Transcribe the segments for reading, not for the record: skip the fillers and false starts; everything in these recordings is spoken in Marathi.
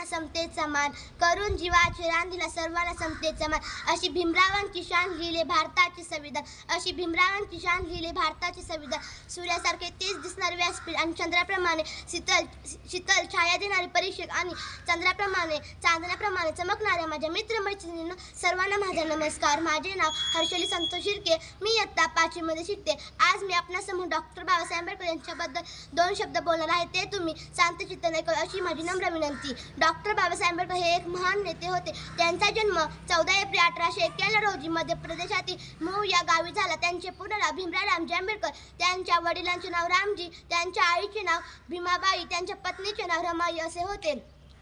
समतेचा मान, करून जीवाचे रान दिला सर्वांना समतेचा मान, अशी भीमरावांची शान लिहिले भारताचे संविधान, अशी भीमरावांची शान लिहिले भारताचे संविधान. सूर्यासारखे तेच दिसणारे व्यासपीठ आणि चंद्राप्रमाणे शीतल छाया देणारे परीक्षक आणि चंद्राप्रमाणे चांदण्याप्रमाणे चमकणाऱ्या माझ्या मित्रमैत्रिणींनो, सर्वांना माझा नमस्कार. माझे नाव हर्षली संतोष शिर्के. मी इयत्ता 5वी मध्ये शिकते. आज मी आपणासमोर डॉक्टर बाबासाहेब आंबेडकर यांच्याबद्दल 2 शब्द बोलणार आहे. ते तुम्ही शांतचित्ताने ऐकावे अशी माझी नम्र विनंती. डॉक्टर बाबासाहेब आंबेडकर हे एक महान नेते होते. त्यांचा जन्म 14 एप्रिल 1891 रोजी मध्य प्रदेशातील महू या गावी झाला. त्यांचे पूर्ण नाव भीमराव रामजी आंबेडकर. त्यांच्या वडिलांचे नाव रामजी, त्यांच्या आईचे नाव भीमाबाई, त्यांच्या पत्नीचे नाव रमाई असे होते.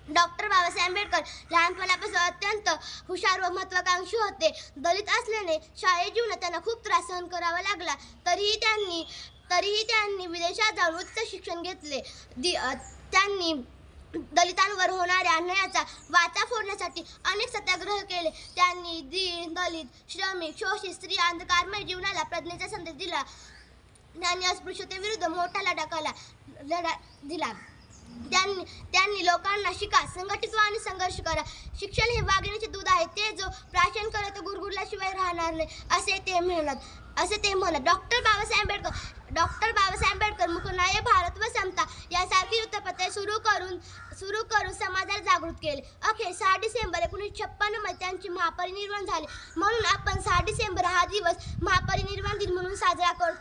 डॉक्टर बाबासाहेब आंबेडकर लहानपणापासून अत्यंत हुशार व महत्त्वाकांक्षी होते. दलित असल्याने शाळेत जीवनात त्यांना खूप त्रास सहन करावा लागला. तरीही त्यांनी विदेशात जाऊन उच्च शिक्षण घेतले. त्यांनी दलितांवर होणाऱ्या अन्यायाचा वाचा फोडण्यासाठी अनेक सत्याग्रह केले. त्यांनी दीन, दलित, श्रमिक, शोषित, स्त्री, अंधकारमय जीवनाला प्रज्ञेचा संदेश दिला. त्यांनी अस्पृश्यतेविरुद्ध मोठा लढा दिला. त्यांनी लोकांना शिका, संघटित व्हा आणि संघर्ष करा. शिक्षण हे वाघिणीचे दूध आहे, ते जो प्राशन करे तो गुरगुरल्याशिवाय राहणार नाही असे ते म्हणत. डॉक्टर बाबासाहेब आंबेडकर मुकनाय भारत व समता यासारखी वृत्तपत्रे सुरू करून समाजाला जागृत केले. अखेर 6 डिसेंबर 1956 मध्ये त्यांचे महापरिनिर्वाण झाले. म्हणून आपण 6 डिसेंबर हा दिवस महापरिनिर्वाण दिन म्हणून साजरा करतो.